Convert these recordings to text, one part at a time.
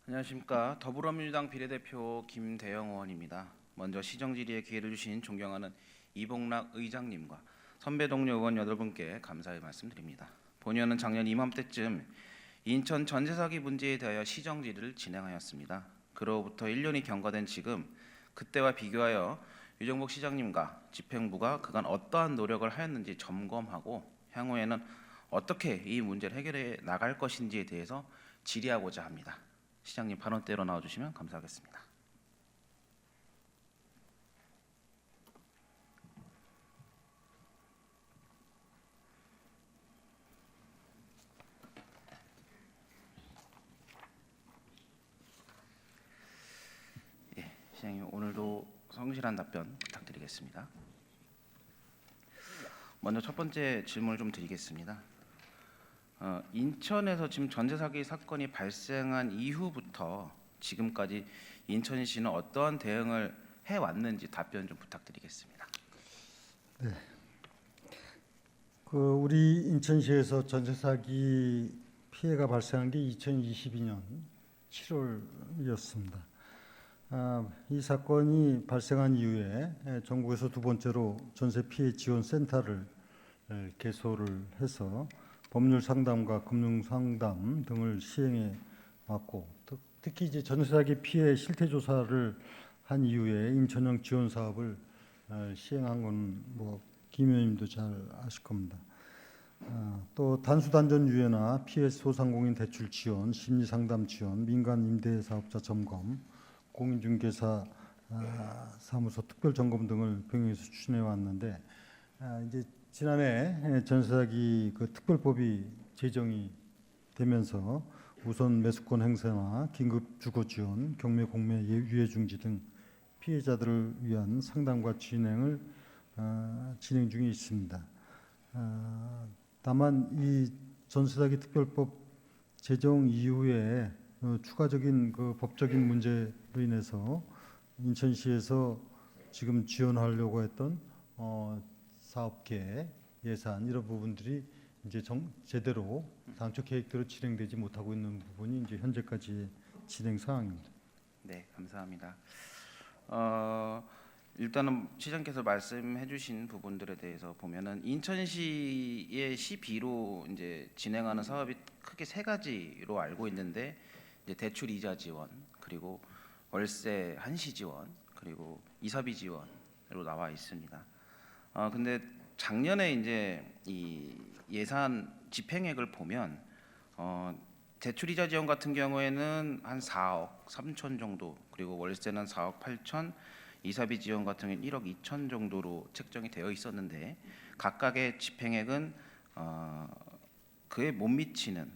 안녕하십니까. 더불어민주당 비례대표 김대영 의원입니다. 먼저 시정질의의 기회를 주신 존경하는 이봉락 의장님과 선배 동료 의원 여러분께 감사의 말씀드립니다. 본의원은 작년 이맘때쯤 인천 전세 사기 문제에 대하여 시정질의를 진행하였습니다. 그로부터 1년이 경과된 지금 그때와 비교하여 유정복 시장님과 집행부가 그간 어떠한 노력을 하였는지 점검하고 향후에는 어떻게 이 문제를 해결해 나갈 것인지에 대해서 질의하고자 합니다. 시장님 발언대로 나와주시면 감사하겠습니다. 시장님 오늘도 성실한 답변 부탁드리겠습니다. 먼저 첫 번째 질문을 좀 드리겠습니다. 인천에서 지금 전세 사기 사건이 발생한 이후부터 지금까지 인천시는 어떠한 대응을 해왔는지 답변 좀 부탁드리겠습니다. 네. 우리 인천시에서 전세 사기 피해가 발생한 게 2022년 7월이었습니다. 이 사건이 발생한 이후에 전국에서 두 번째로 전세 피해 지원 센터를 개소를 해서 법률 상담과 금융 상담 등을 시행해 왔고, 특히 이제 전세 사기 피해 실태 조사를 한 이후에 인천형 지원 사업을 시행한 건 김 의원님도 잘 아실 겁니다. 또 단수단전 유예나 피해 소상공인 대출 지원, 심리 상담 지원, 민간 임대 사업자 점검, 공인중개사 사무소 특별 점검 등을 병행해서 추진해 왔는데, 이제 지난해 전세 사기 특별법이 제정이 되면서 우선 매수권 행사나 긴급 주거 지원, 경매 공매 유예 중지 등 피해자들을 위한 상담과 진행을 진행 중에 있습니다. 다만 이 전세 사기 특별법 제정 이후에 추가적인 법적인 문제로 인해서 인천시에서 지금 지원하려고 했던 사업계 예산 이런 부분들이 이제 제대로 당초 계획대로 진행되지 못하고 있는 부분이 이제 현재까지 진행 상황입니다. 네, 감사합니다. 일단은 시장께서 말씀해주신 부분들에 대해서 보면은 인천시의 시비로 이제 진행하는 사업이 크게 세 가지로 알고 있는데, 이제 대출 이자 지원, 그리고 월세 한시 지원, 그리고 이사비 지원으로 나와 있습니다. 근데 작년에 이제 이 예산 집행액을 보면 대출 이자 지원 같은 경우에는 한 4억 3천 정도, 그리고 월세는 4억 8천, 이사비 지원 같은 경우는 1억 2천 정도로 책정이 되어 있었는데, 각각의 집행액은 그에 못 미치는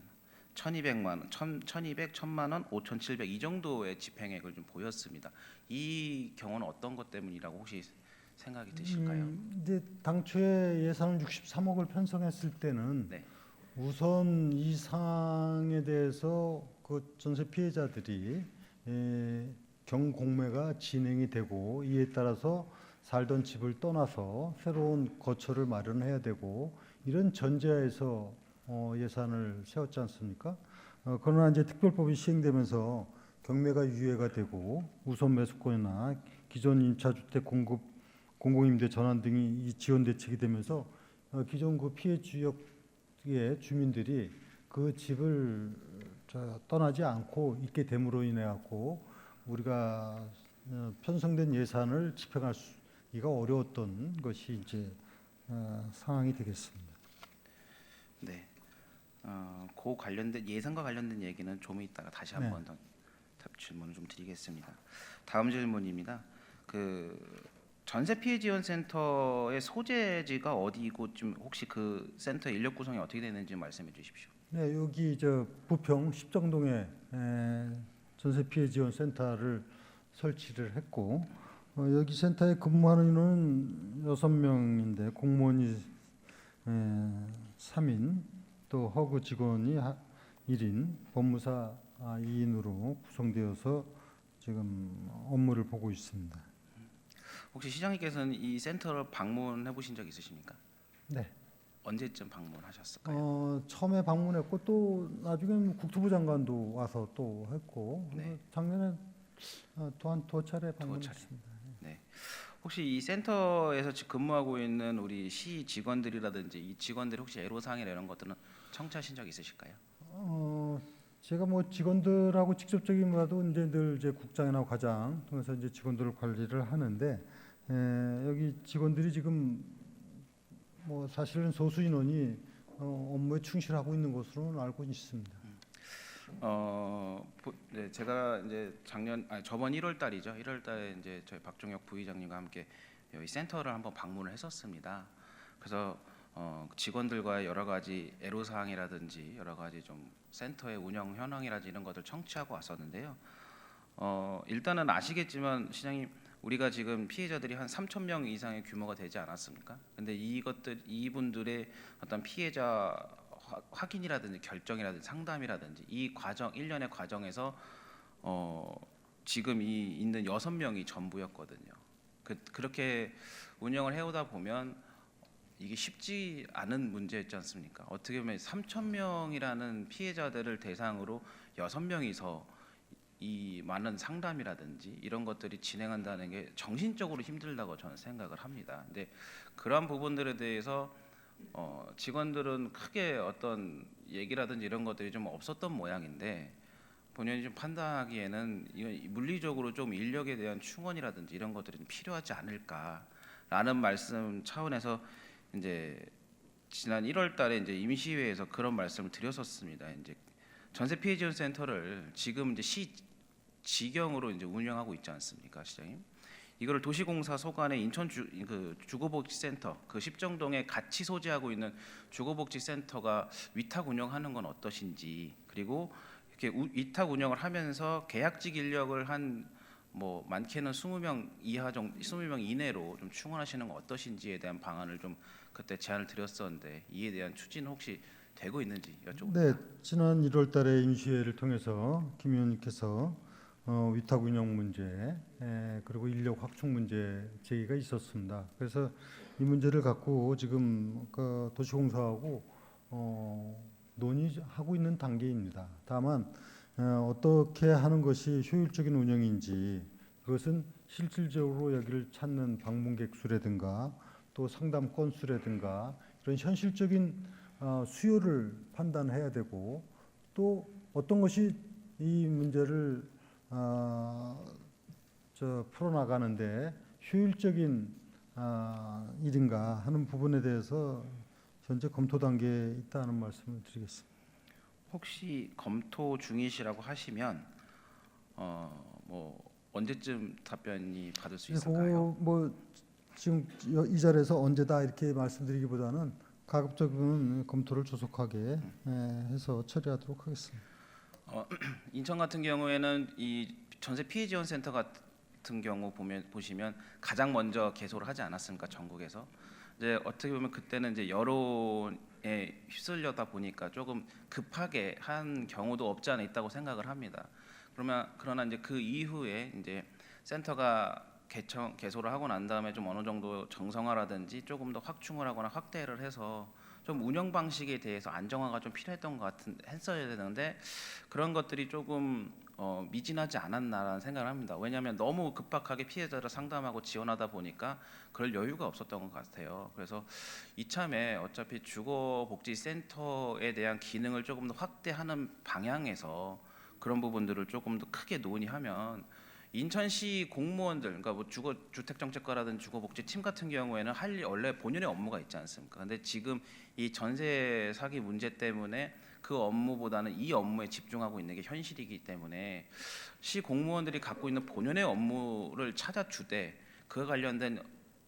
1,200만 원, 1,200, 1,000만 원, 5,700 이 정도의 집행액을 좀 보였습니다. 이 경우는 어떤 것 때문이라고 혹시 생각이 드실까요? 이제 당초에 예산을 63억을 편성했을 때는 네. 우선 이 상황에 대해서 전세 피해자들이 경공매가 진행이 되고, 이에 따라서 살던 집을 떠나서 새로운 거처를 마련해야 되고, 이런 전제하에서 예산을 세웠지 않습니까? 그러나 이제 특별법이 시행되면서 경매가 유예가 되고 우선 매수권이나 기존 임차주택 공급 공공임대 전환 등이 이 지원 대책이 되면서 기존 피해 지역의 주민들이 그 집을 떠나지 않고 있게 됨으로 인해 갖고 우리가 편성된 예산을 집행하기가 어려웠던 것이 이제 상황이 되겠습니다. 네. 그 관련된 예산과 관련된 얘기는 좀 이따가 다시 한번 더 질문을 좀 드리겠습니다. 다음 질문입니다. 전세 피해 지원 센터의 소재지가 어디고 좀 혹시 그 센터 인력 구성이 어떻게 되는지 말씀해 주십시오. 네, 여기 부평 십정동에 전세 피해 지원 센터를 설치를 했고, 여기 센터에 근무하는 인원은 6명인데 공무원이 3인, 또 허그 직원이 1인, 법무사 2인으로 구성되어서 지금 업무를 보고 있습니다. 혹시 시장님께서는 이 센터를 방문해 보신 적 있으십니까? 네. 언제쯤 방문하셨을까요? 처음에 방문했고 또 나중에는 국토부 장관도 와서 또 했고 네. 작년에 또한 두 차례 차례. 방문했습니다. 네. 혹시 이 센터에서 근무하고 있는 우리 시 직원들이라든지 이 직원들이 혹시 애로사항이나 이런 것들은 청취하신 적 있으실까요? 제가 뭐 직원들하고 직접적인보다도 이제 늘 이제 국장이나 과장 통해서 이제 직원들을 관리를 하는데 여기 직원들이 지금 뭐 사실은 소수 인원이 업무에 충실하고 있는 것으로는 알고 있습니다. 네, 제가 이제 저번 1월 달이죠. 1월 달에 이제 저희 박종혁 부의장님과 함께 여기 센터를 한번 방문을 했었습니다. 그래서 직원들과의 여러 가지 애로 사항이라든지 여러 가지 좀 센터의 운영 현황이라든지 이런 것들 청취하고 왔었는데요. 일단은 아시겠지만 시장님, 우리가 지금 피해자들이 한 3천 명 이상의 규모가 되지 않았습니까? 근데 이분들의 어떤 피해자 확인이라든지 결정이라든지 상담이라든지 이 과정, 일련의 과정에서 지금 이 있는 6명이 전부였거든요. 그렇게 운영을 해오다 보면 이게 쉽지 않은 문제였지 않습니까? 어떻게 보면 3천 명이라는 피해자들을 대상으로 6명이서 이 많은 상담이라든지 이런 것들이 진행한다는 게 정신적으로 힘들다고 저는 생각을 합니다. 근데 그러한 부분들에 대해서 직원들은 크게 어떤 얘기라든지 이런 것들이 좀 없었던 모양인데 본인이 좀 판단하기에는 이건 물리적으로 좀 인력에 대한 충원이라든지 이런 것들이 좀 필요하지 않을까라는 말씀 차원에서 이제 지난 1월달에 이제 임시회에서 그런 말씀을 드렸었습니다. 이제 전세 피해 지원 센터를 지금 이제 시 지경으로 이제 운영하고 있지 않습니까, 시장님? 이거를 도시공사 소관의 인천 주거복지센터 그 십정동에 같이 소재하고 있는 주거복지센터가 위탁 운영하는 건 어떠신지, 그리고 이렇게 위탁 운영을 하면서 계약직 인력을 한 뭐 많게는 20명 이하 정도, 20명 이내로 좀 충원하시는 건 어떠신지에 대한 방안을 좀 그때 제안을 드렸었는데 이에 대한 추진은 혹시 되고 있는지 여쭤봅니다. 네, 지난 1월달에 임시회를 통해서 김 의원님께서 위탁 운영 문제 그리고 인력 확충 문제 제기가 있었습니다. 그래서 이 문제를 갖고 지금 그 도시공사하고 논의하고 있는 단계입니다. 다만 어떻게 하는 것이 효율적인 운영인지, 그것은 실질적으로 여기를 찾는 방문객 수라든가 또 상담 건수라든가 이런 현실적인 수요를 판단해야 되고, 또 어떤 것이 이 문제를 풀어나가는데 효율적인 일인가 하는 부분에 대해서 현재 검토 단계에 있다는 말씀을 드리겠습니다. 혹시 검토 중이시라고 하시면 뭐 언제쯤 답변이 받을 수 있을까요? 뭐 지금 이 자리에서 언제다 이렇게 말씀드리기보다는 가급적인 검토를 조속하게 해서 처리하도록 하겠습니다. 인천 같은 경우에는 이 전세 피해 지원 센터 같은 경우 보시면 가장 먼저 개소를 하지 않았습니까, 전국에서? 이제 어떻게 보면 그때는 이제 여론에 휩쓸려다 보니까 조금 급하게 한 경우도 없지 않아 있다고 생각을 합니다. 그러나 이제 그 이후에 이제 센터가 개소를 하고 난 다음에 좀 어느 정도 정성화라든지 조금 더 확충을 하거나 확대를 해서 좀 운영 방식에 대해서 안정화가 좀 필요했던 것 했어야 되는데 그런 것들이 조금 미진하지 않았나라는 생각을 합니다. 왜냐하면 너무 급박하게 피해자를 상담하고 지원하다 보니까 그럴 여유가 없었던 것 같아요. 그래서 이참에 어차피 주거복지센터에 대한 기능을 조금 더 확대하는 방향에서 그런 부분들을 조금 더 크게 논의하면 인천시 공무원들, 그러니까 뭐 주택정책과라든 주거복지팀 같은 경우에는 원래 본연의 업무가 있지 않습니까? 근데 지금 이 전세 사기 문제 때문에 그 업무보다는 이 업무에 집중하고 있는 게 현실이기 때문에 시 공무원들이 갖고 있는 본연의 업무를 찾아주되 그에 관련된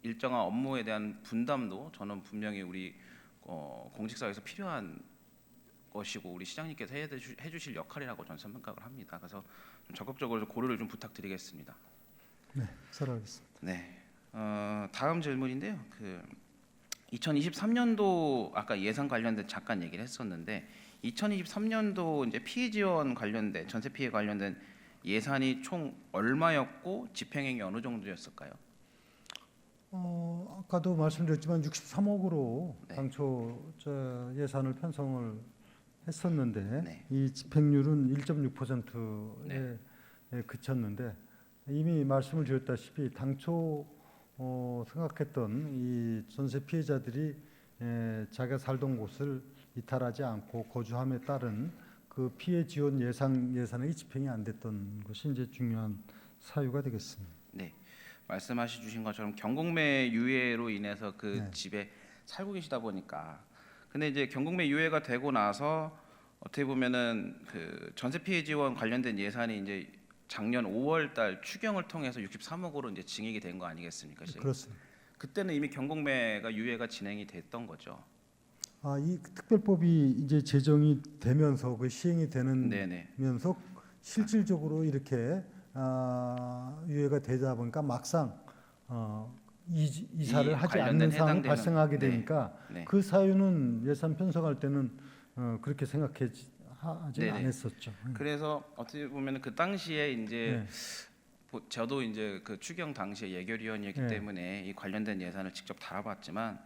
일정한 업무에 대한 분담도 저는 분명히 우리 공직사회에서 필요한 것이고 우리 시장님께서 해주실 역할이라고 저는 생각을 합니다. 그래서 좀 적극적으로 고려를 좀 부탁드리겠습니다. 네, 잘 알겠습니다. 네, 다음 질문인데요. 2023년도 아까 예산 관련된 잠깐 얘기를 했었는데 2023년도 이제 피해 지원 관련된 전세 피해 관련된 예산이 총 얼마였고 집행액이 어느 정도였을까요? 아까도 말씀드렸지만 63억으로 네. 당초 예산을 편성을 했었는데 네. 이 집행률은 1.6%에 그쳤는데 이미 말씀을 드렸다시피 당초 생각했던 이 전세 피해자들이 자기가 살던 곳을 이탈하지 않고 거주함에 따른 그 피해 지원 예산의 집행이 안 됐던 것이 이제 중요한 사유가 되겠습니다. 네. 말씀하시 주신 것처럼 경곡매 유예로 인해서 그 네. 집에 살고 계시다 보니까 근데 이제 경곡매 유예가 되고 나서 어떻게 보면은 그 전세 피해 지원 관련된 예산이 이제 작년 5월 달 추경을 통해서 63억으로 이제 증액이 된 거 아니겠습니까? 시장님? 그렇습니다. 그때는 이미 경곡매가 유예가 진행이 됐던 거죠. 이 특별법이 이제 제정이 되면서 그 시행이 네네. 되면서 실질적으로 이렇게 유예가 되다 보니까 막상 이사를 이 하지 관련된 않는 상황이 해당되는- 발생하게 네. 되니까 네. 그 사유는 예산 편성할 때는 그렇게 생각하지 네네. 않았었죠. 그래서 어떻게 보면 그 당시에 이제 네. 저도 이제 그 추경 당시에 예결위원이었기 네. 때문에 이 관련된 예산을 직접 다뤄봤지만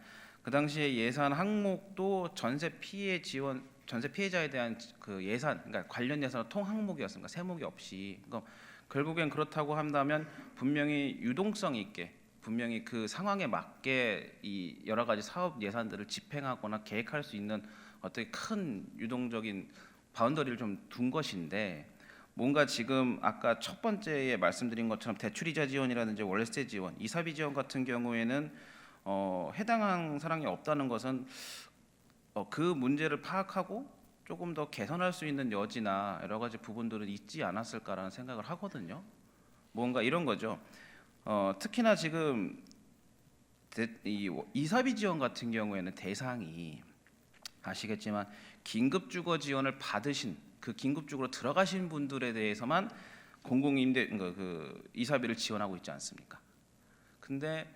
그 당시에 예산 항목도 전세 피해자에 대한 그 예산, 그러니까 관련 예산 통 항목이었습니다. 세목이 없이. 그러니까 결국엔 그렇다고 한다면 분명히 유동성 있게, 분명히 그 상황에 맞게 이 여러 가지 사업 예산들을 집행하거나 계획할 수 있는 어떻게 큰 유동적인 바운더리를 좀 둔 것인데. 뭔가 지금 아까 첫 번째에 말씀드린 것처럼 대출이자 지원이라든지 월세 지원, 이사비 지원 같은 경우에는 해당한 사람이 없다는 것은 그 문제를 파악하고 조금 더 개선할 수 있는 여지나 여러 가지 부분들은 있지 않았을까라는 생각을 하거든요. 뭔가 이런 거죠. 특히나 지금 이 이사비 지원 같은 경우에는 대상이 아시겠지만 긴급 주거 지원을 받으신 그 긴급 주거로 들어가신 분들에 대해서만 공공임대 그 이사비를 지원하고 있지 않습니까? 근데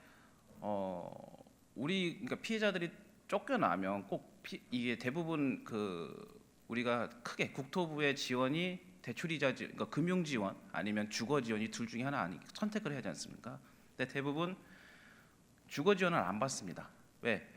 우리 그러니까 피해자들이 쫓겨나면 꼭 이게 대부분 그 우리가 크게 국토부의 지원이 대출이자 그러니까 금융 지원 아니면 주거 지원이 둘 중에 하나 선택을 해야 하지 않습니까? 근데 대부분 주거 지원을 안 받습니다. 왜?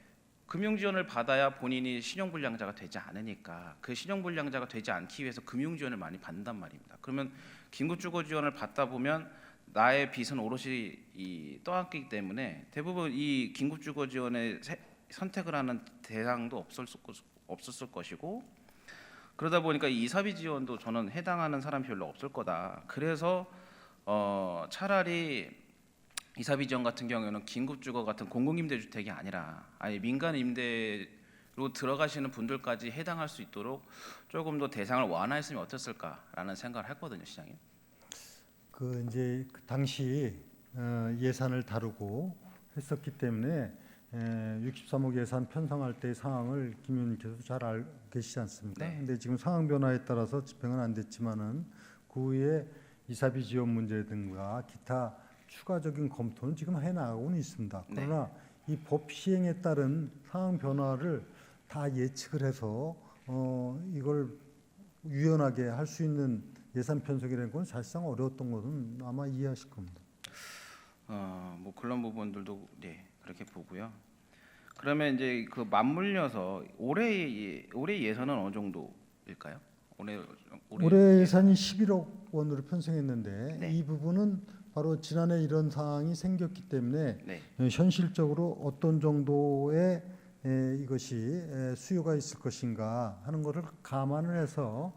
금융 지원을 받아야 본인이 신용불량자가 되지 않으니까 그 신용불량자가 되지 않기 위해서 금융 지원을 많이 받는단 말입니다. 그러면 긴급주거 지원을 받다 보면 나의 빚은 오롯이 떠안기 때문에 대부분 이 긴급주거 지원에 선택을 하는 대상도 없었을 것이고 그러다 보니까 이 이사비 지원도 저는 해당하는 사람이 별로 없을 거다. 그래서 차라리 이사비 지원 같은 경우에는 긴급주거 같은 공공임대주택이 아니라 아예 민간 임대로 들어가시는 분들까지 해당할 수 있도록 조금 더 대상을 완화했으면 어땠을까라는 생각을 했거든요, 시장님. 그 이제 그 당시 예산을 다루고 했었기 때문에 63억 예산 편성할 때의 상황을 김 의원님께서 잘 알고 계시지 않습니까? 네. 근데 지금 상황 변화에 따라서 집행은 안 됐지만은 그 후에 이사비 지원 문제 등과 기타 추가적인 검토는 지금 해 나가고는 있습니다. 네. 그러나 이 법 시행에 따른 상황 변화를 다 예측을 해서 이걸 유연하게 할 수 있는 예산 편성이라는 건 사실상 어려웠던 것은 아마 이해하실 겁니다. 뭐 그런 부분들도 네 그렇게 보고요. 그러면 이제 그 맞물려서 올해 예산은 어느 정도일까요? 올해 예산이 11억 원으로 편성했는데 네. 이 부분은 바로 지난해 이런 상황이 생겼기 때문에 네. 현실적으로 어떤 정도의 이것이 수요가 있을 것인가 하는 것을 감안을 해서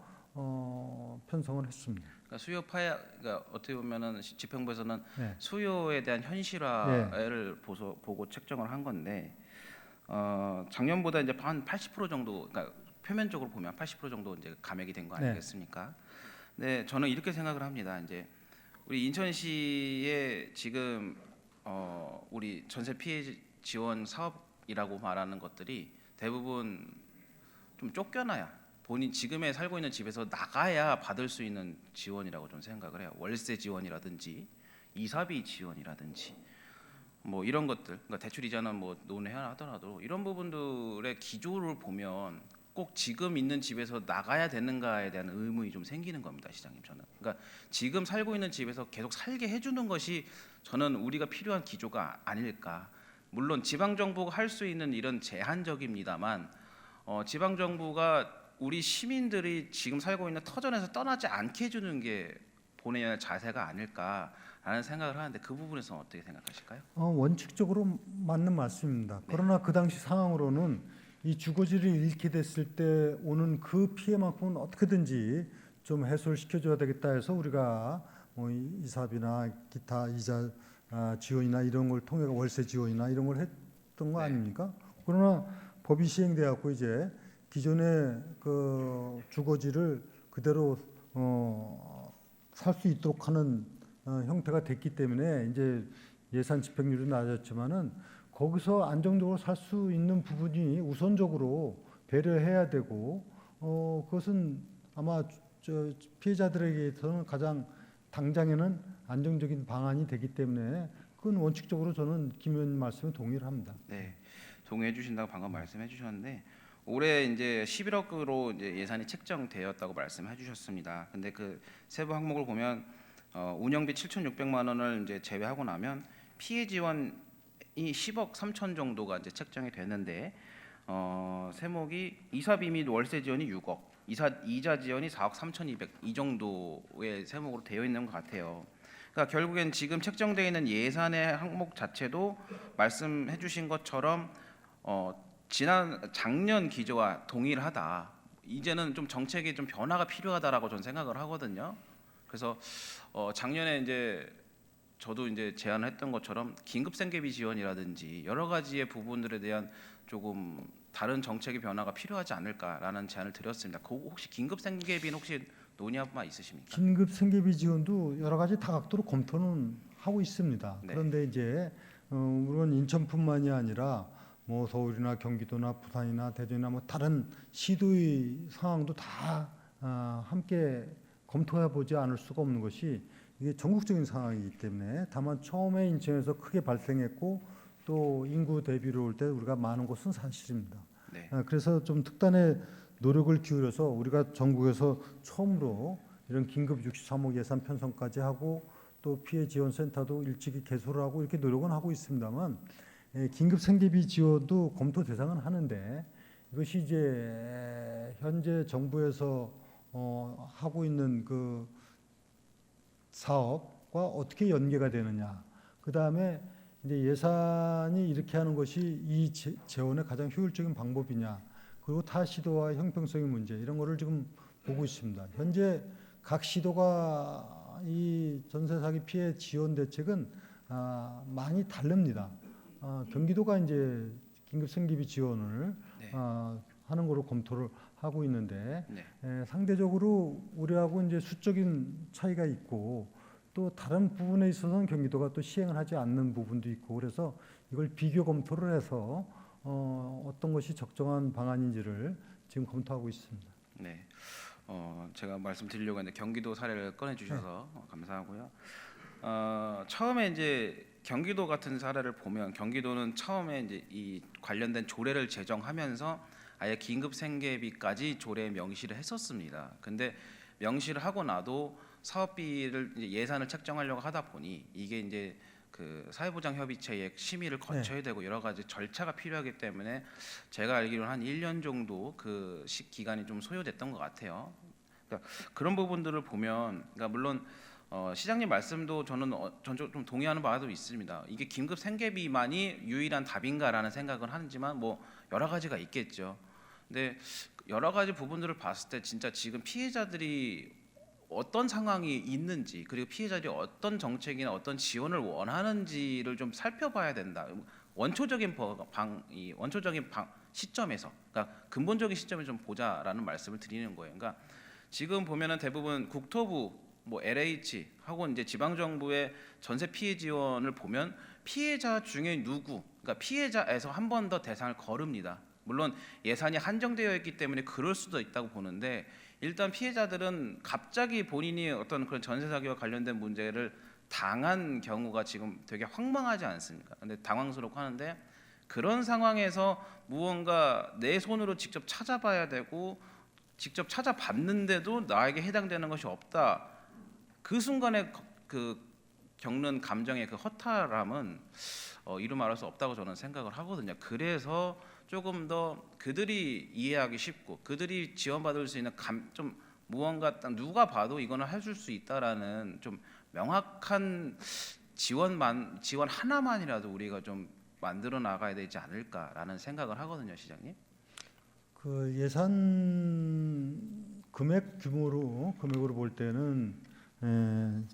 편성을 했습니다. 그러니까 그러니까 어떻게 보면은 집행부에서는 네. 수요에 대한 현실화를 보고 책정을 한 건데 작년보다 이제 한 80% 정도, 그러니까 표면적으로 보면 80% 정도 이제 감액이 된 거 네. 아니겠습니까? 네, 저는 이렇게 생각을 합니다. 이제 우리 인천시에 지금 우리 전세 피해 지원 사업이라고 말하는 것들이 대부분 좀 쫓겨나야 본인 지금에 살고 있는 집에서 나가야 받을 수 있는 지원이라고 좀 생각을 해요. 월세 지원이라든지 이사비 지원이라든지 뭐 이런 것들, 그러니까 대출 이자는 뭐 논의해야 하더라도 이런 부분들의 기조를 보면 꼭 지금 있는 집에서 나가야 되는가에 대한 의문이 좀 생기는 겁니다, 시장님. 저는 그러니까 지금 살고 있는 집에서 계속 살게 해주는 것이 저는 우리가 필요한 기조가 아닐까. 물론 지방 정부가 할 수 있는 일은 제한적입니다만 지방 정부가 우리 시민들이 지금 살고 있는 터전에서 떠나지 않게 해주는 게 본인의 자세가 아닐까라는 생각을 하는데 그 부분에서 어떻게 생각하실까요? 원칙적으로 맞는 말씀입니다. 그러나 그 당시 상황으로는 이 주거지를 잃게 됐을 때 오는 그 피해만큼은 어떻게든지 좀 해소를 시켜줘야 되겠다 해서 우리가 뭐 이사비나 기타 이자 지원이나 이런 걸 통해 월세 지원이나 이런 걸 했던 거 네. 아닙니까? 그러나 법이 시행돼 갖고 이제 기존의 그 주거지를 그대로 살 수 있도록 하는 형태가 됐기 때문에 이제 예산 집행률이 낮았지만은 거기서 안정적으로 살 수 있는 부분이 우선적으로 배려해야 되고 그것은 아마 피해자들에게서는 가장 당장에는 안정적인 방안이 되기 때문에 그건 원칙적으로 저는 김 의원 말씀에 동의를 합니다. 네, 동의해 주신다고 방금 말씀해 주셨는데 올해 이제 11억으로 이제 예산이 책정되었다고 말씀해 주셨습니다. 근데 그 세부 항목을 보면 운영비 7,600만 원을 이제 제외하고 나면 피해 지원이 10억 3천 정도가 이제 책정이 되는데 세목이 이사비 및 월세 지원이 6억, 이자 지원이 4억 3,200 이 정도의 세목으로 되어 있는 것 같아요. 그러니까 결국엔 지금 책정되어 있는 예산의 항목 자체도 말씀해 주신 것처럼 작년 기조와 동일하다. 이제는 좀 정책에 좀 변화가 필요하다라고 저는 생각을 하거든요. 그래서 작년에 이제 저도 이제 제안을 했던 것처럼 긴급 생계비 지원이라든지 여러 가지의 부분들에 대한 조금 다른 정책의 변화가 필요하지 않을까라는 제안을 드렸습니다. 그 혹시 긴급 생계비는 혹시 논의한 바 있으십니까? 긴급 생계비 지원도 여러 가지 다각도로 검토는 하고 있습니다. 네. 그런데 이제 물론 인천뿐만이 아니라 뭐 서울이나 경기도나 부산이나 대전이나 뭐 다른 시도의 상황도 다 함께 검토해 보지 않을 수가 없는 것이 이게 전국적인 상황이기 때문에 다만 처음에 인천에서 크게 발생했고 또 인구 대비로 올 때 우리가 많은 곳은 사실입니다. 네. 그래서 좀 특단의 노력을 기울여서 우리가 전국에서 처음으로 이런 긴급 63억 예산 편성까지 하고 또 피해 지원 센터도 일찍이 개소를 하고 이렇게 노력은 하고 있습니다만 긴급 생계비 지원도 검토 대상은 하는데 이것이 이제 현재 정부에서 하고 있는 그 사업과 어떻게 연계가 되느냐. 그 다음에 이제 예산이 이렇게 하는 것이 이 재원의 가장 효율적인 방법이냐. 그리고 타 시도와 형평성의 문제 이런 거를 지금 보고 있습니다. 현재 각 시도가 이 전세 사기 피해 지원 대책은 많이 다릅니다. 경기도가 이제 긴급 생계비 지원을 네. 하는 거로 검토를 하고 있는데 네. 상대적으로 우리하고 이제 수적인 차이가 있고 또 다른 부분에 있어서는 경기도가 또 시행을 하지 않는 부분도 있고 그래서 이걸 비교 검토를 해서 어떤 것이 적정한 방안인지를 지금 검토하고 있습니다. 네. 제가 말씀드리려고 했는데 경기도 사례를 꺼내 주셔서 감사하고요. 처음에 이제 경기도 같은 사례를 보면 경기도는 처음에 이제 이 관련된 조례를 제정하면서 아예 긴급 생계비까지 조례에 명시를 했었습니다. 근데 명시를 하고 나도 사업비를 이제 예산을 책정하려고 하다 보니 이게 이제 그 사회보장협의체의 심의를 거쳐야 되고 여러 가지 절차가 필요하기 때문에 제가 알기로는 한 1년 정도 그 기간이 좀 소요됐던 것 같아요. 그러니까 그런 부분들을 보면, 그러니까 물론 시장님 말씀도 저는 좀 동의하는 바도 있습니다. 이게 긴급 생계비만이 유일한 답인가라는 생각은 하지만 뭐 여러 가지가 있겠죠. 근데 여러 가지 부분들을 봤을 때 진짜 지금 피해자들이 어떤 상황이 있는지 그리고 피해자들이 어떤 정책이나 어떤 지원을 원하는지를 좀 살펴봐야 된다. 원초적인 시점에서, 그러니까 근본적인 시점에 좀 보자라는 말씀을 드리는 거예요. 그러니까 지금 보면은 대부분 국토부, 뭐 LH 하고 이제 지방 정부의 전세 피해 지원을 보면 피해자 중에 누구, 그러니까 피해자에서 한 번 더 대상을 거릅니다. 물론 예산이 한정되어 있기 때문에 그럴 수도 있다고 보는데 일단 피해자들은 갑자기 본인이 어떤 그런 전세 사기와 관련된 문제를 당한 경우가 지금 되게 황망하지 않습니까? 근데 당황스럽고 하는데 그런 상황에서 무언가 내 손으로 직접 찾아봐야 되고 직접 찾아봤는데도 나에게 해당되는 것이 없다. 그 순간에 그 겪는 감정의 그 허탈함은 이루 말할 수 없다고 저는 생각을 하거든요. 그래서 조금 더 그들이 이해하기 쉽고 그들이 지원받을 수 있는 좀 무언가 딱 누가 봐도 이거는 해줄 수 있다라는 좀 명확한 지원 하나만이라도 우리가 좀 만들어 나가야 되지 않을까라는 생각을 하거든요, 시장님. 그 예산 금액으로 볼 때는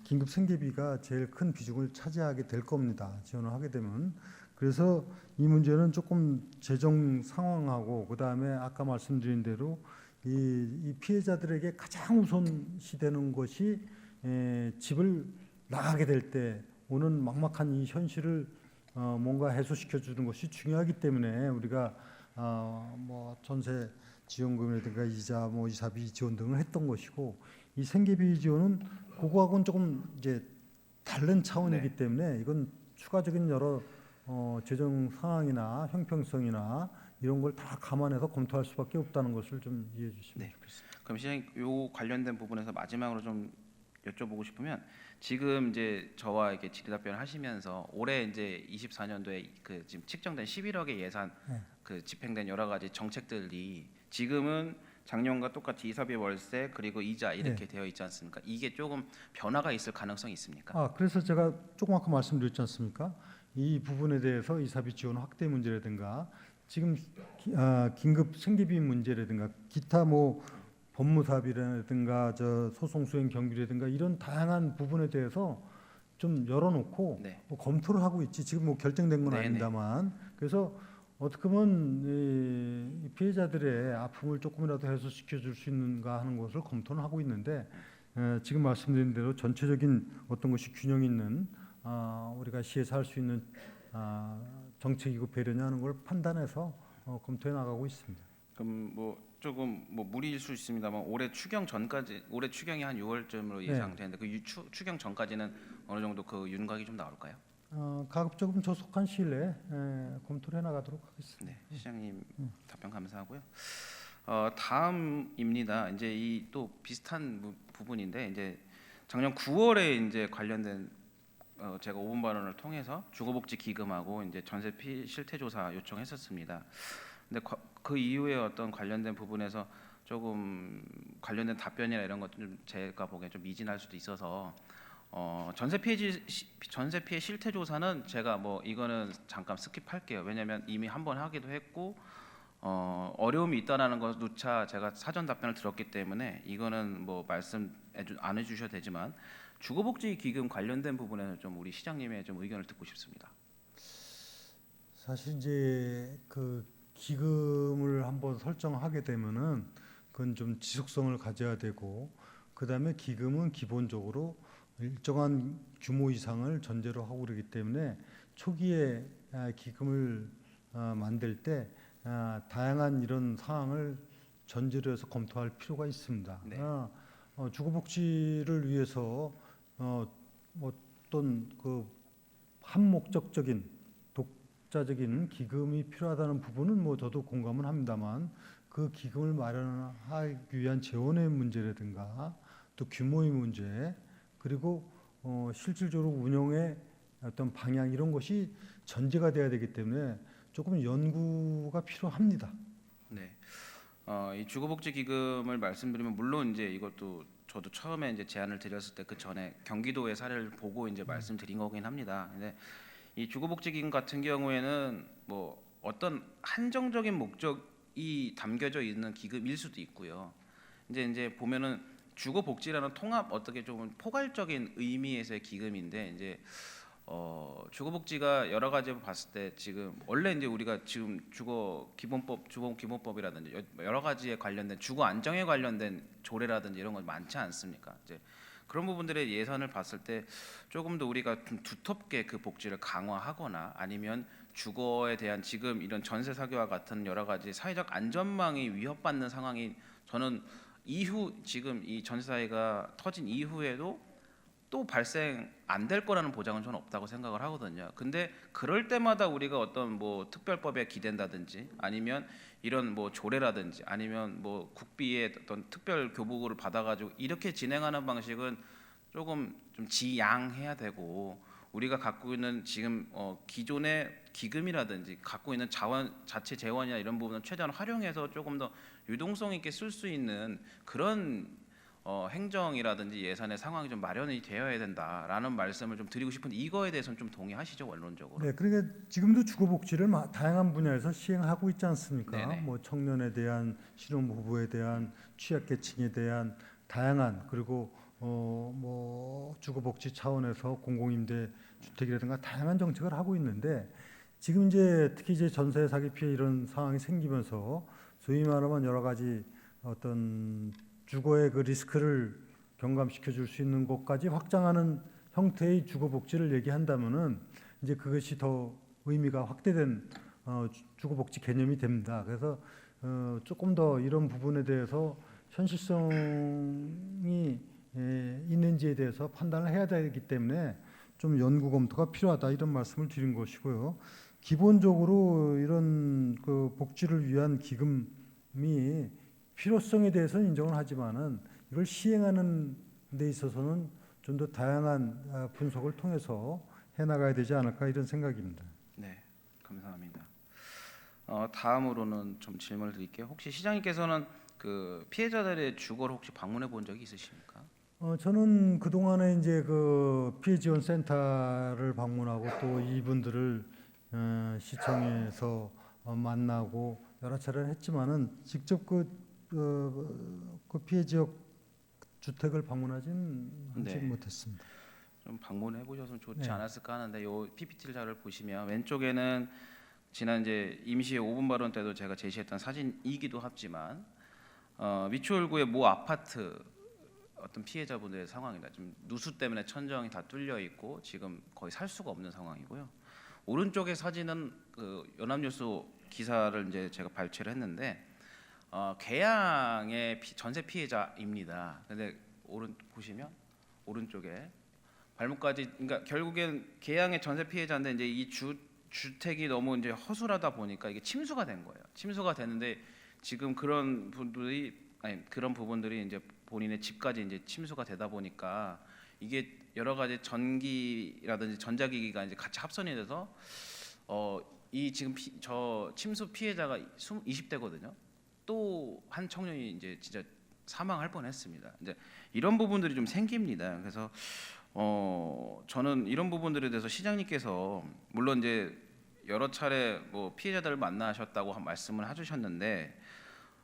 긴급 생계비가 제일 큰 비중을 차지하게 될 겁니다. 지원을 하게 되면. 그래서 이 문제는 조금 재정 상황하고 그다음에 아까 말씀드린 대로 이 피해자들에게 가장 우선시되는 것이 집을 나가게 될 때 오는 막막한 이 현실을 뭔가 해소시켜 주는 것이 중요하기 때문에 우리가 뭐 전세 지원금이라든가 이자, 뭐 이사비 지원 등을 했던 것이고 이 생계비 지원은 그거하고는 조금 이제 다른 차원이기 때문에 이건 추가적인 여러 재정 상황이나 형평성이나 이런 걸 다 감안해서 검토할 수밖에 없다는 것을 좀 이해해 주시면 좋겠습니다. 그럼 시장님 요 관련된 부분에서 마지막으로 좀 여쭤보고 싶으면 지금 이제 저와 이렇게 질의 답변을 하시면서 올해 이제 24년도에 그 지금 책정된 11억의 예산 그 집행된 여러 가지 정책들이 지금은 작년과 똑같이 이사비 월세 그리고 이자 이렇게 되어 있지 않습니까? 이게 조금 변화가 있을 가능성이 있습니까? 그래서 제가 조금 아까 말씀드렸지 않습니까? 이 부분에 대해서 이사비 지원 확대 문제라든가 지금 긴급 생계비 문제라든가 기타 뭐 법무사비라든가 저 소송 수행 경비라든가 이런 다양한 부분에 대해서 좀 열어놓고 네. 뭐 검토를 하고 있지 지금 뭐 결정된 건 네네. 아닙니다만 그래서 어떻게 보면 이 피해자들의 아픔을 조금이라도 해소시켜 줄 수 있는가 하는 것을 검토는 하고 있는데 지금 말씀드린 대로 전체적인 어떤 것이 균형 있는 우리가 시에서 할 수 있는 정책이고 배려냐 하는 걸 판단해서 검토해 나가고 있습니다. 그럼 뭐 조금 뭐 무리일 수 있습니다만 올해 추경 추경이 한 6월쯤으로 예상되는데 그 추경 전까지는 어느 정도 그 윤곽이 좀 나올까요? 가급적이면 조속한 시일 내에 검토를 해나가도록 하겠습니다. 네, 시장님 답변 감사하고요. 다음입니다. 이제 이 또 비슷한 부분인데 이제 작년 9월에 이제 관련된 제가 5분 발언을 통해서 주거복지 기금하고 이제 전세 실태 조사 요청했었습니다. 근데 그 이후에 어떤 관련된 부분에서 조금 관련된 답변이나 이런 것도 좀 제가 보기엔 좀 미진할 수도 있어서 전세 피해 실태 조사는 제가 뭐 이거는 잠깐 스킵할게요. 왜냐하면 이미 한 번 하기도 했고 어려움이 있다라는 것조차 제가 사전 답변을 들었기 때문에 이거는 뭐 말씀 안 해주셔도 되지만 주거복지 기금 관련된 부분에는 좀 우리 시장님의 좀 의견을 듣고 싶습니다. 사실 이제 그 기금을 한번 설정하게 되면은 그건 좀 지속성을 가져야 되고 그다음에 기금은 기본적으로 일정한 규모 이상을 전제로 하고 그러기 때문에 초기에 기금을 만들 때 다양한 이런 사항을 전제로 해서 검토할 필요가 있습니다. 네. 주거복지를 위해서 어떤 그 한목적적인 독자적인 기금이 필요하다는 부분은 뭐 저도 공감은 합니다만 그 기금을 마련하기 위한 재원의 문제라든가 또 규모의 문제 그리고 실질적으로 운영의 어떤 방향 이런 것이 전제가 돼야 되기 때문에 조금 연구가 필요합니다. 네. 이 주거복지 기금을 말씀드리면 물론 이제 이것도 저도 처음에 이제 제안을 드렸을 때 그 전에 경기도의 사례를 보고 이제 말씀드린 거긴 합니다. 근데 이 주거복지 기금 같은 경우에는 뭐 어떤 한정적인 목적이 담겨져 있는 기금일 수도 있고요. 이제 보면은 주거복지라는 통합 어떻게 좀 포괄적인 의미에서의 기금인데 이제 주거복지가 여러 가지로 봤을 때 지금 원래 이제 우리가 지금 주거기본법이라든지 여러 가지에 관련된 주거 안정에 관련된 조례라든지 이런 건 많지 않습니까? 이제 그런 부분들의 예산을 봤을 때 조금 더 우리가 좀 두텁게 그 복지를 강화하거나 아니면 주거에 대한 지금 이런 전세 사기와 같은 여러 가지 사회적 안전망이 위협받는 상황이 저는 이후 지금 이 전세 사기가 터진 이후에도 또 발생 안 될 거라는 보장은 저는 없다고 생각을 하거든요. 근데 그럴 때마다 우리가 어떤 뭐 특별법에 기댄다든지 아니면 이런 뭐 조례라든지 아니면 뭐 국비의 어떤 특별 교부를 받아가지고 이렇게 진행하는 방식은 조금 좀 지양해야 되고, 우리가 갖고 있는 지금 기존의 기금이라든지 갖고 있는 자원, 자체 재원이나 이런 부분을 최대한 활용해서 조금 더 유동성 있게 쓸 수 있는 그런 행정이라든지 예산의 상황이 좀 마련이 되어야 된다라는 말씀을 좀 드리고 싶은데, 이거에 대해서는 좀 동의하시죠, 원론적으로? 네, 그러니까 지금도 주거복지를 다양한 분야에서 시행하고 있지 않습니까? 네네. 뭐 청년에 대한, 신혼부부에 대한, 취약계층에 대한 다양한, 그리고 뭐 주거복지 차원에서 공공임대 주택이라든가 다양한 정책을 하고 있는데, 지금 이제 특히 이제 전세 사기 피해 이런 상황이 생기면서 소위 말하면 여러 가지 어떤 주거의 그 리스크를 경감시켜 줄 수 있는 곳까지 확장하는 형태의 주거복지를 얘기한다면은 이제 그것이 더 의미가 확대된 주거복지 개념이 됩니다. 그래서 조금 더 이런 부분에 대해서 현실성이 있는지에 대해서 판단을 해야 되기 때문에 좀 연구 검토가 필요하다, 이런 말씀을 드린 것이고요. 기본적으로 이런 그 복지를 위한 기금이 필요성에 대해서는 인정을 하지만은 이걸 시행하는 데 있어서는 좀 더 다양한 분석을 통해서 해나가야 되지 않을까, 이런 생각입니다. 네, 감사합니다. 다음으로는 좀 질문을 드릴게요. 혹시 시장님께서는 그 피해자들의 주거를 혹시 방문해 본 적이 있으십니까? 저는 그 동안에 이제 그 피해 지원 센터를 방문하고 또 이분들을 시청에서 만나고 여러 차례 했지만은 직접 그 피해 지역 주택을 방문하진 네. 못했습니다. 좀 방문해 보셨으면 좋지 네. 않았을까 하는데, 요 PPT 자료를 보시면 왼쪽에는 지난 이제 임시회 5분 발언 때도 제가 제시했던 사진이기도 하지만 미추홀구의 모 아파트 어떤 피해자분들의 상황이다. 지금 누수 때문에 천정이 다 뚫려 있고 지금 거의 살 수가 없는 상황이고요. 오른쪽의 사진은 그 연합뉴스 기사를 이제 제가 발췌를 했는데 계양의 전세 피해자입니다. 근데 보시면 오른쪽에 발목까지, 그러니까 결국엔 계양의 전세 피해자인데 이제 이 주택이 너무 이제 허술하다 보니까 이게 침수가 된 거예요. 침수가 됐는데 지금 그런 부분들이 이제 본인의 집까지 이제 침수가 되다 보니까 이게 여러 가지 전기라든지 전자기기가 이제 같이 합선이 돼서 이 지금 저 침수 피해자가 20대거든요. 또 한 청년이 이제 진짜 사망할 뻔했습니다. 이제 이런 부분들이 좀 생깁니다. 그래서 저는 이런 부분들에 대해서 시장님께서 물론 이제 여러 차례 뭐 피해자들을 만나셨다고 말씀을 해주셨는데,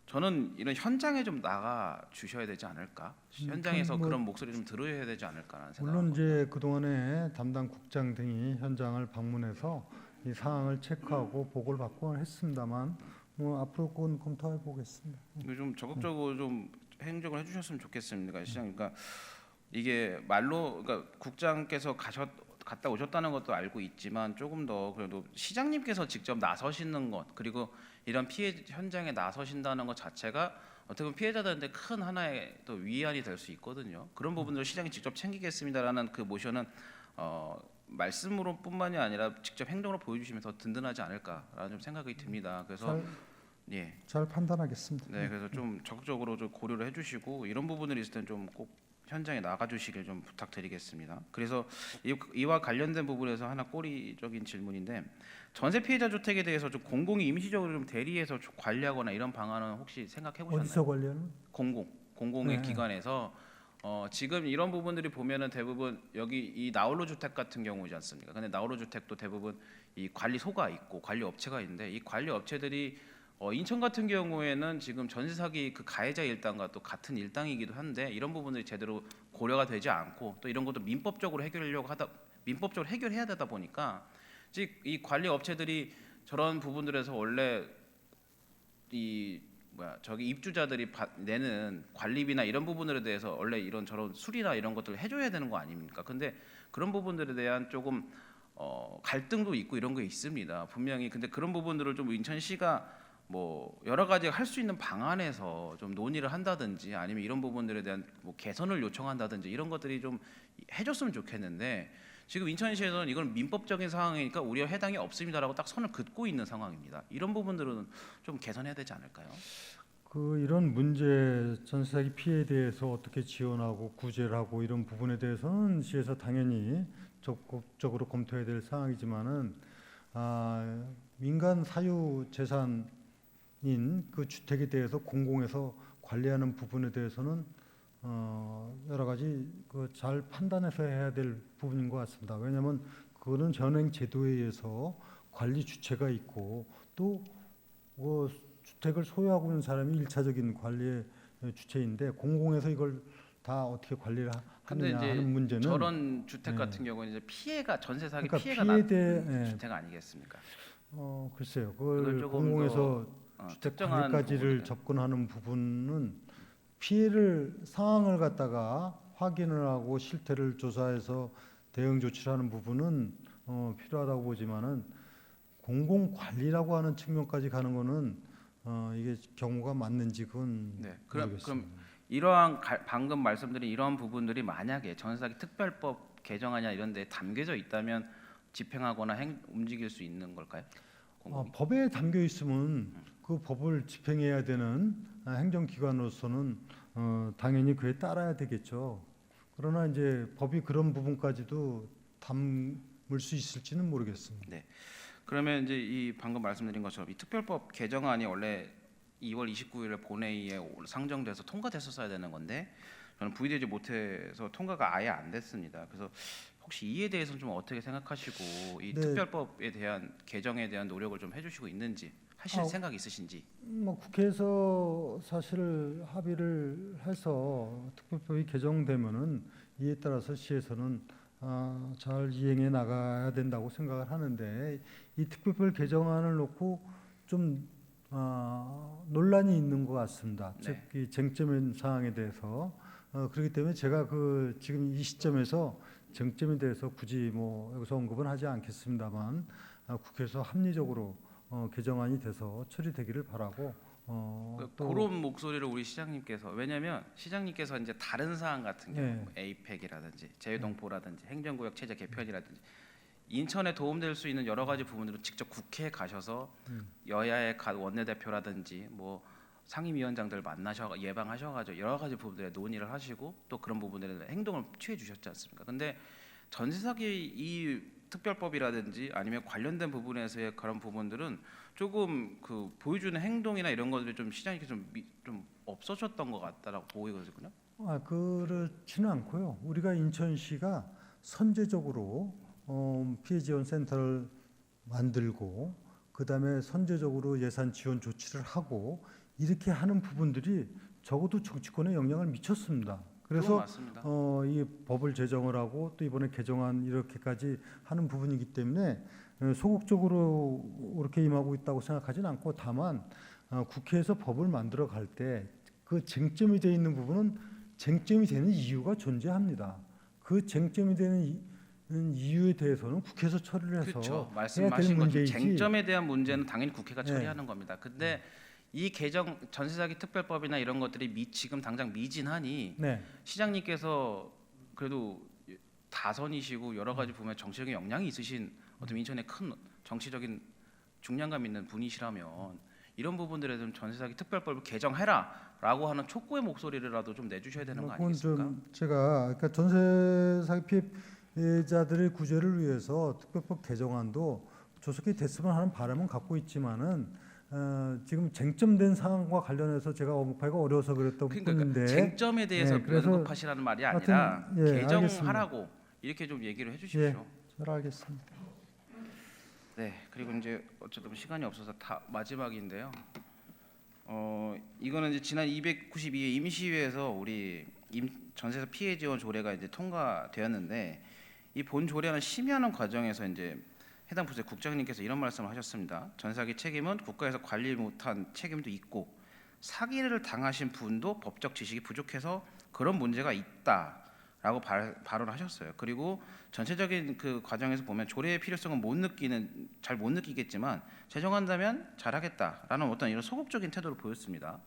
저는 이런 현장에 좀 나가 주셔야 되지 않을까? 현장에서 그런 목소리 좀 들어야 되지 않을까라는 생각을 물론 합니다. 이제 그 동안에 담당 국장 등이 현장을 방문해서 이 상황을 체크하고 보고를 받고 했습니다만, 뭐 앞으로 그건 검토해 보겠습니다. 이거 좀 적극적으로 좀 행정을 해주셨으면 좋겠습니다, 시장님. 그러니까 이게 말로, 그러니까 국장께서 갔다 오셨다는 것도 알고 있지만 조금 더 그래도 시장님께서 직접 나서시는 것, 그리고 이런 피해 현장에 나서신다는 것 자체가 어떻게 보면 피해자들한테 큰 하나의 또 위안이 될 수 있거든요. 그런 부분들을 시장이 직접 챙기겠습니다라는 그 모션은 말씀으로뿐만이 아니라 직접 행동으로 보여주시면 더 든든하지 않을까라는 좀 생각이 듭니다. 그래서 잘 판단하겠습니다. 네, 그래서 좀 적극적으로 좀 고려를 해주시고 이런 부분들이 있을 때는 좀 꼭 현장에 나가주시길 좀 부탁드리겠습니다. 그래서 이와 관련된 부분에서 하나 꼬리적인 질문인데, 전세 피해자 주택에 대해서 좀 공공이 임시적으로 좀 대리해서 좀 관리하거나 이런 방안은 혹시 생각해 보셨나요? 어디서 관련? 공공의 네. 기관에서 지금 이런 부분들이 보면은 대부분 여기 이 나홀로 주택 같은 경우지 않습니까? 근데 나홀로 주택도 대부분 이 관리소가 있고 관리 업체가 있는데, 이 관리 업체들이 인천 같은 경우에는 지금 전세 사기 그 가해자 일당과 또 같은 일당이기도 한데, 이런 부분들이 제대로 고려가 되지 않고 또 이런 것도 민법적으로 해결해야 되다 보니까 즉 이 관리 업체들이 저런 부분들에서 원래 저기 입주자들이 내는 관리비나 이런 부분들에 대해서 원래 이런 저런 수리나 이런 것들을 해줘야 되는 거 아닙니까? 근데 그런 부분들에 대한 조금 갈등도 있고 이런 게 있습니다. 분명히. 근데 그런 부분들을 좀 인천시가 뭐 여러 가지 할 수 있는 방안에서 좀 논의를 한다든지 아니면 이런 부분들에 대한 뭐 개선을 요청한다든지 이런 것들이 좀 해줬으면 좋겠는데 지금 인천시에서는 이건 민법적인 상황이니까 우리와 해당이 없습니다라고 딱 선을 긋고 있는 상황입니다. 이런 부분들은 좀 개선해야 되지 않을까요? 이런 문제 전세 사기 피해에 대해서 어떻게 지원하고 구제를 하고 이런 부분에 대해서는 시에서 당연히 적극적으로 검토해야 될 사항이지만은 민간 사유 재산인 그 주택에 대해서 공공에서 관리하는 부분에 대해서는 여러 가지 잘 판단해서 해야 될 부분인 것 같습니다. 왜냐하면 그거는 현행 제도에 의해서 관리 주체가 있고 또 주택을 소유하고 있는 사람이 일차적인 관리의 주체인데 공공에서 이걸 다 어떻게 관리를 근데 하느냐 이제 하는 문제는 저런 주택 네. 같은 경우는 이제 피해가 전세 사기 그러니까 피해가 피해에 난 대해 주택 아니겠습니까? 글쎄요. 그걸 그걸 조금 공공에서 주택 특정한 관리까지를 부분에 접근하는 부분은 피해를 상황을 갖다가 확인을 하고 실태를 조사해서 대응 조치를 하는 부분은 필요하다고 보지만은 공공 관리라고 하는 측면까지 가는 거는 이게 경우가 맞는지 그건 네. 그럼 모르겠습니다. 이러한 방금 말씀드린 이러한 부분들이 만약에 전세 사기 특별법 개정안이나 이런 데 담겨져 있다면 집행하거나 움직일 수 있는 걸까요? 공공이? 법에 담겨 있으면 그 법을 집행해야 되는 행정기관으로서는 당연히 그에 따라야 되겠죠. 그러나 이제 법이 그런 부분까지도 담을 수 있을지는 모르겠습니다. 네. 그러면 이제 이 방금 말씀드린 것처럼 이 특별법 개정안이 원래 2월 29일에 본회의에 상정돼서 통과됐었어야 되는 건데 저는 부의되지 못해서 통과가 아예 안 됐습니다. 그래서 혹시 이에 대해서는 좀 어떻게 생각하시고 이 네. 특별법에 대한 개정에 대한 노력을 좀 해주시고 있는지 하실 생각 있으신지? 국회에서 사실 합의를 해서 특별법이 개정되면은 이에 따라서 시에서는 잘 이행해 나가야 된다고 생각을 하는데 이 특별법 개정안을 놓고 좀 논란이 있는 것 같습니다. 네. 즉 이 쟁점인 사항에 대해서 그렇기 때문에 제가 지금 이 시점에서 쟁점에 대해서 굳이 여기서 언급은 하지 않겠습니다만 국회에서 합리적으로 개정안이 돼서 처리되기를 바라고 또 그런 목소리를 우리 시장님께서 왜냐하면 시장님께서 이제 다른 사안 같은 경우 네. 뭐 에이펙이라든지 제휴동포라든지 행정구역 체제 개편이라든지 인천에 도움될 수 있는 여러 가지 부분들을 직접 국회에 가셔서 여야의 원내대표라든지 뭐 상임위원장들 만나셔 예방하셔가지고 여러 가지 부분들에 논의를 하시고 또 그런 부분들에 행동을 취해 주셨지 않습니까? 근데 전세 사기 이 특별법이라든지 아니면 관련된 부분에서의 그런 부분들은 조금 그 보여주는 행동이나 이런 것들이 좀 시장이 좀 없어졌던 것 같다라고 보이거든요. 그렇지는 않고요. 우리가 인천시가 선제적으로 피해 지원 센터를 만들고 그다음에 선제적으로 예산 지원 조치를 하고 이렇게 하는 부분들이 적어도 정치권에 영향을 미쳤습니다. 그건 그래서 맞습니다. 이 법을 제정을 하고 또 이번에 개정안 이렇게까지 하는 부분이기 때문에 소극적으로 그렇게 임하고 있다고 생각하지는 않고 다만 국회에서 법을 만들어 갈 때 그 쟁점이 되어 있는 부분은 쟁점이 되는 이유가 존재합니다. 그 쟁점이 되는 이유에 대해서는 국회에서 처리를 해서 그렇죠. 해야 될 말씀하신 것처럼 문제이지. 쟁점에 대한 문제는 당연히 국회가 네. 처리하는 겁니다. 근데 이 개정 전세사기 특별법이나 이런 것들이 지금 당장 미진하니 네. 시장님께서 그래도 다선이시고 여러 가지 보면 정치적인 역량이 있으신 어떤 인천의 큰 정치적인 중량감 있는 분이시라면 이런 부분들에 좀 전세사기 특별법을 개정해라라고 하는 촉구의 목소리라도 좀 내주셔야 되는 거 그건 아니겠습니까? 좀 제가 그러니까 전세 사기 피해자들의 구제를 위해서 특별법 개정안도 조속히 됐으면 하는 바람은 갖고 있지만은 지금 쟁점된 사항과 관련해서 제가 언급하기가 어려워서 그랬던 그러니까 뿐인데 쟁점에 대해서 그래서 언급하시라는 말이 하여튼, 아니라 예, 개정하라고 이렇게 좀 얘기를 해주십시오. 예, 잘 알겠습니다. 네, 그리고 이제 어쨌든 시간이 없어서 다 마지막인데요. 이거는 이제 지난 292회 임시회에서 우리 전세 피해 지원 조례가 이제 통과되었는데 이 본 조례는 심의하는 과정에서 이제 해당 부서의 국장님께서 이런 말씀을 하셨습니다. 전사기 책임은 국가에서 관리 못한 책임도 있고 사기를 당하신 분도 법적 지식이 부족해서 그런 문제가 있다. 라고 발언을 하셨어요. 그리고 전체적인 그 과정에서 보면 조례의 필요성은 잘 못 느끼겠지만 제정한다면 잘하겠다라는 어떤 이런 소극적인 태도를 보였습니다.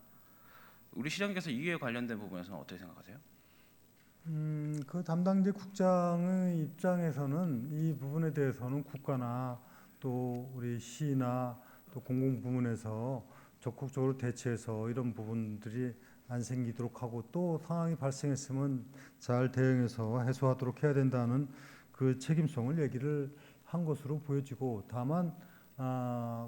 우리 시장님께서 이에 관련된 부분에서는 어떻게 생각하세요? 그 담당자 국장의 입장에서는 이 부분에 대해서는 국가나 또 우리 시나 또 공공부문에서 적극적으로 대처해서 이런 부분들이 안 생기도록 하고 또 상황이 발생했으면 잘 대응해서 해소하도록 해야 된다는 그 책임성을 얘기를 한 것으로 보여지고, 다만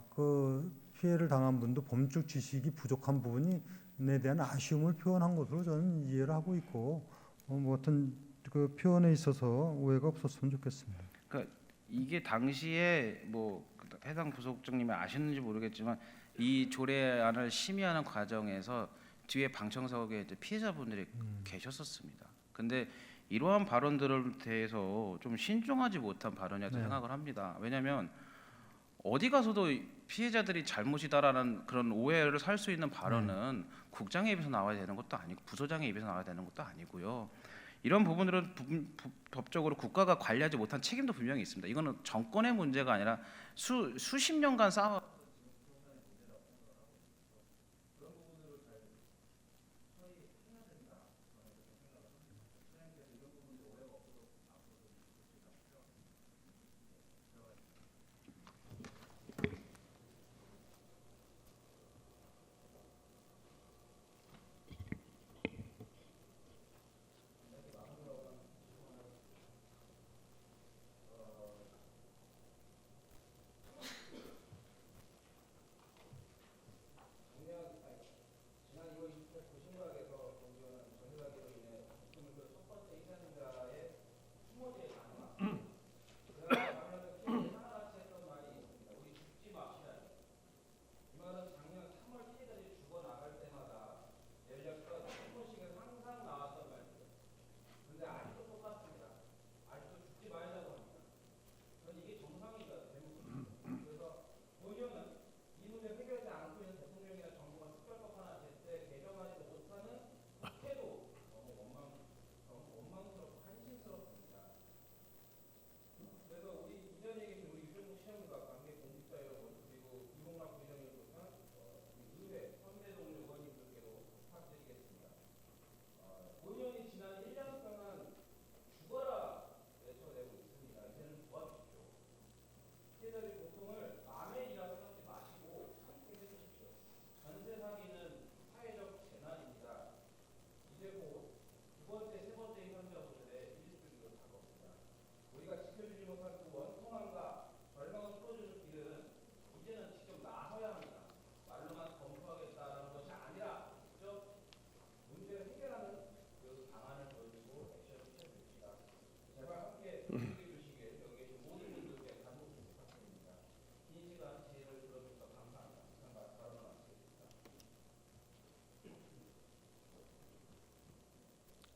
그 피해를 당한 분도 법률적 지식이 부족한 부분에 대한 아쉬움을 표현한 것으로 저는 이해를 하고 있고, 뭐 어떤 그 표현에 있어서 오해가 없었으면 좋겠습니다. 그러니까 이게 당시에 뭐 해당 부속장님이 아셨는지 모르겠지만 이 조례안을 심의하는 과정에서 뒤에 방청석에 피해자분들이 계셨었습니다. 근데 이러한 발언들에 대해서 좀 신중하지 못한 발언이라고 생각을 합니다. 왜냐하면 어디 가서도 피해자들이 잘못이다라는 그런 오해를 살 수 있는 발언은 국장의 입에서 나와야 되는 것도 아니고 부소장의 입에서 나와야 되는 것도 아니고요. 이런 부분들은 법적으로 국가가 관리하지 못한 책임도 분명히 있습니다. 이거는 정권의 문제가 아니라 수십 년간 쌓아